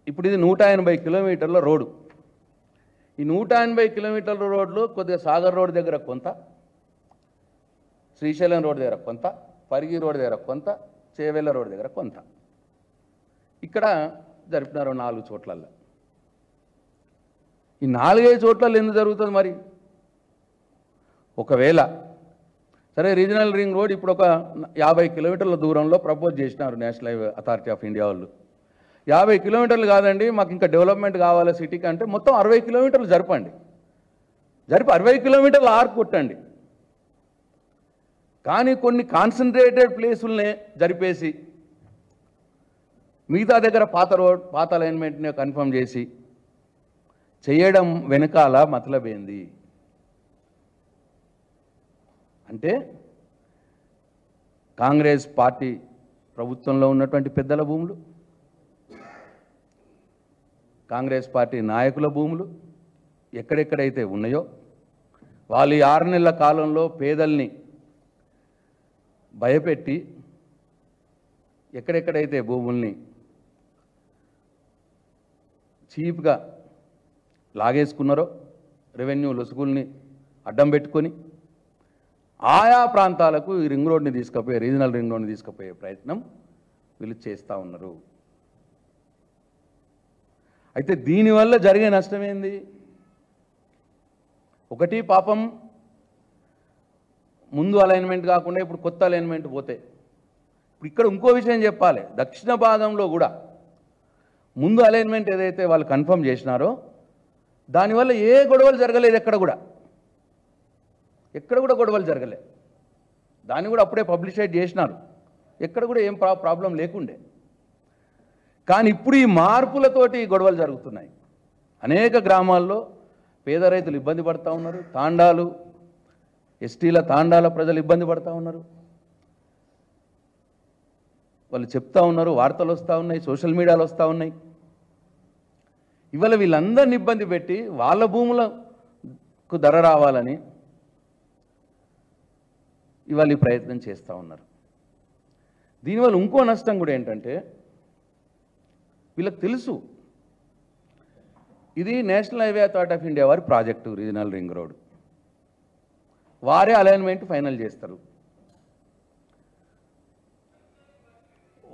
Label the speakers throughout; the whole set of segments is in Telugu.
Speaker 1: ఇప్పుడు ఇది 180 కిలోమీటర్ల రోడ్డు. ఈ 180 కిలోమీటర్ల రోడ్లు కొద్దిగా సాగర్ రోడ్ దగ్గర కొంత, శ్రీశైలం రోడ్ దగ్గర కొంత, పరిగి రోడ్ దగ్గర కొంత, చేవెళ్ళ రోడ్ దగ్గర కొంత, ఇక్కడ జరిపినారు 4 చోట్లలో. ఈ 4-5 చోట్లలో ఎందుకు జరుగుతుంది మరి? ఒకవేళ సరే రీజనల్ రింగ్ రోడ్ ఇప్పుడు ఒక 50 కిలోమీటర్ల దూరంలో ప్రపోజ్ చేసినారు national highway authority of India వాళ్ళు. 50 కిలోమీటర్లు కాదండి, మాకు ఇంకా డెవలప్మెంట్ కావాలి సిటీకి అంటే మొత్తం 60 కిలోమీటర్లు జరపండి. జరిపి 60 కిలోమీటర్లు ఆర్క్ కొట్టండి. కానీ కొన్ని కాన్సన్ట్రేటెడ్ ప్లేసులనే జరిపేసి మిగతా దగ్గర పాత అలైన్మెంట్ని కన్ఫర్మ్ చేసి చేయడం వెనకాల మతలబ్ ఏంది అంటే, కాంగ్రెస్ పార్టీ ప్రభుత్వంలో ఉన్నటువంటి పెద్దల భూములు, కాంగ్రెస్ పార్టీ నాయకుల భూములు ఎక్కడెక్కడైతే ఉన్నాయో వాళ్ళు 6 నెలల కాలంలో పేదల్ని భయపెట్టి ఎక్కడెక్కడైతే భూముల్ని చీప్గా లాగేసుకున్నారో, రెవెన్యూ లొసుగుల్ని అడ్డం పెట్టుకొని ఆయా ప్రాంతాలకు ఈ రింగ్ రోడ్ని తీసుకుపోయే, రీజనల్ రింగ్ రోడ్ని తీసుకుపోయే ప్రయత్నం వీళ్ళు చేస్తూ ఉన్నారు. అయితే దీనివల్ల జరిగే నష్టం ఏంది? ఒకటి పాపం ముందు అలైన్మెంట్ కాకుండా ఇప్పుడు కొత్త అలైన్మెంట్ పోతే, ఇప్పుడు ఇక్కడ ఇంకో విషయం చెప్పాలి, దక్షిణ భాగంలో కూడా ముందు అలైన్మెంట్ ఏదైతే వాళ్ళు కన్ఫర్మ్ చేసినారో దానివల్ల ఏ గొడవలు జరగలేదు. ఎక్కడ కూడా గొడవలు జరగలే. దాన్ని కూడా అప్పుడే పబ్లిషైడ్ చేసినారు. ఎక్కడ కూడా ఏం ప్రాబ్లం లేకుండే. కానీ ఇప్పుడు ఈ మార్పులతోటి గొడవలు జరుగుతున్నాయి. అనేక గ్రామాల్లో పేద రైతులు ఇబ్బంది పడుతూ ఉన్నారు. తాండాలు, ఎస్టీల తాండాల ప్రజలు ఇబ్బంది పడుతూ ఉన్నారు. వాళ్ళు చెప్తా ఉన్నారు, వార్తలు వస్తూ ఉన్నాయి, సోషల్ మీడియాలో వస్తూ ఉన్నాయి. ఇవాళ వీళ్ళందరినీ ఇబ్బంది పెట్టి వాళ్ళ భూములకు ధర రావాలని ఇవాళ ఈ ప్రయత్నం చేస్తూ ఉన్నారు. దీనివల్ల ఇంకో నష్టం కూడా ఏంటంటే, వీళ్ళకి తెలుసు ఇది national highway authority of India వారి ప్రాజెక్టు రీజనల్ రింగ్ రోడ్, వారే అలైన్మెంట్ ఫైనల్ చేస్తారు.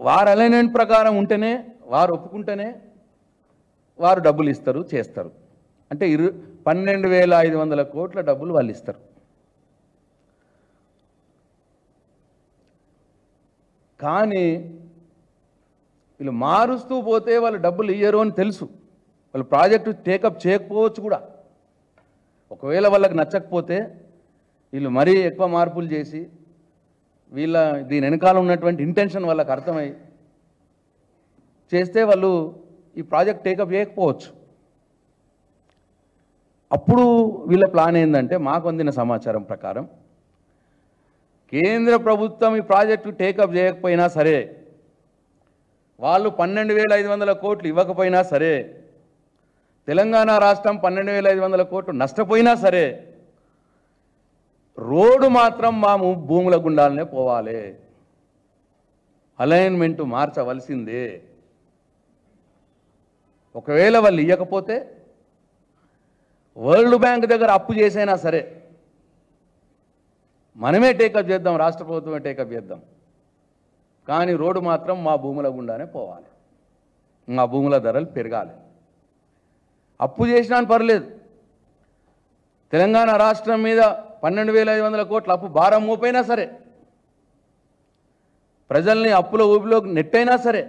Speaker 1: వారు అలైన్మెంట్ ప్రకారం ఉంటేనే, వారు ఒప్పుకుంటేనే వారు డబ్బులు ఇస్తారు, చేస్తారు. అంటే 12,500 కోట్ల డబ్బులు వాళ్ళు ఇస్తారు. కానీ వీళ్ళు మారుస్తూ పోతే వాళ్ళు డబ్బులు ఇయ్యరు అని తెలుసు. వాళ్ళు ప్రాజెక్టు టేకప్ చేయకపోవచ్చు కూడా. ఒకవేళ వాళ్ళకి నచ్చకపోతే వీళ్ళు మరీ ఎక్కువ మార్పులు చేసి దీని వెనకాల ఉన్నటువంటి ఇంటెన్షన్ వాళ్ళకి అర్థమై చేస్తే వాళ్ళు ఈ ప్రాజెక్ట్ టేకప్ చేయకపోవచ్చు. అప్పుడు వీళ్ళ ప్లాన్ ఏంటంటే, మాకు అందిన సమాచారం ప్రకారం కేంద్ర ప్రభుత్వం ఈ ప్రాజెక్టు టేకప్ చేయకపోయినా సరే, వాళ్ళు 12,500 కోట్లు ఇవ్వకపోయినా సరే, తెలంగాణ రాష్ట్రం 12,500 కోట్లు నష్టపోయినా సరే, రోడ్డు మాత్రం మా భూముల గుండాలనే పోవాలి, అలైన్మెంట్ మార్చవలసిందే. ఒకవేళ వాళ్ళు ఇవ్వకపోతే వరల్డ్ బ్యాంక్ దగ్గర అప్పు చేసైనా సరే మనమే టేకప్ చేద్దాం, రాష్ట్ర ప్రభుత్వమే టేకప్ చేద్దాం, కానీ రోడ్డు మాత్రం మా భూముల గుండానే పోవాలి, మా భూముల ధరలు పెరగాలి. అప్పు చేసినా పర్లేదు, తెలంగాణ రాష్ట్రం మీద 12,500 కోట్ల అప్పు భారం మోపైనా సరే, ప్రజల్ని అప్పుల ఊపిలోకి నెట్టైనా సరే,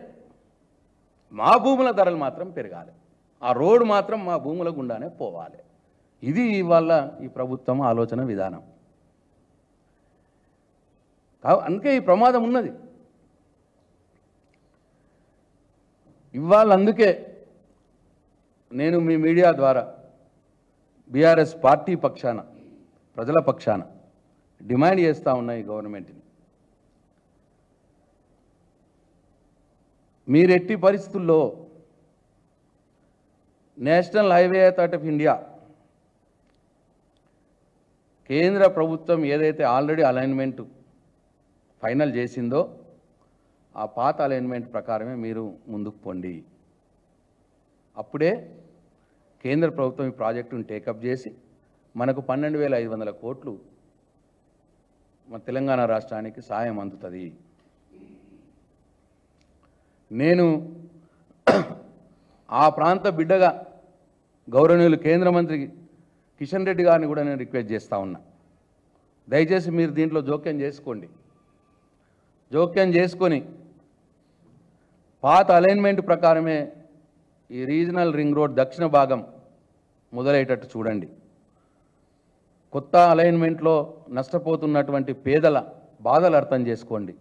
Speaker 1: మా భూముల ధరలు మాత్రం పెరగాలి, ఆ రోడ్డు మాత్రం మా భూముల గుండానే పోవాలి. ఇది ఇవాళ ఈ ప్రభుత్వం ఆలోచన విధానం. అందుకే ఈ ప్రమాదం ఉన్నది. ఇవాళ అందుకే నేను మీ మీడియా ద్వారా బీఆర్ఎస్ పార్టీ పక్షాన, ప్రజల పక్షాన డిమాండ్ చేస్తూ ఉన్నాయి గవర్నమెంట్ని, మీరెట్టి పరిస్థితుల్లో national highway authority of India కేంద్ర ప్రభుత్వం ఏదైతే ఆల్రెడీ అలైన్మెంట్ ఫైనల్ చేసిందో ఆ పాత అలైన్మెంట్ ప్రకారమే మీరు ముందుకు పోండి. అప్పుడే కేంద్ర ప్రభుత్వం ఈ ప్రాజెక్టును టేకప్ చేసి మనకు 12,500 కోట్లు మన తెలంగాణ రాష్ట్రానికి సాయం అందుతుంది. నేను ఆ ప్రాంత బిడ్డగా గౌరవనీయులు కేంద్ర మంత్రి కిషన్ రెడ్డి గారిని కూడా నేను రిక్వెస్ట్ చేస్తూ ఉన్నా, దయచేసి మీరు దీంట్లో జోక్యం చేసుకోండి. జోక్యం చేసుకొని పాత అలైన్మెంట్ ప్రకారమే ఈ రీజనల్ రింగ్ రోడ్ దక్షిణ భాగం మొదలయ్యేటట్టు చూడండి. కొత్త అలైన్మెంట్లో నష్టపోతున్నటువంటి పేదల బాధలు అర్థం చేసుకోండి.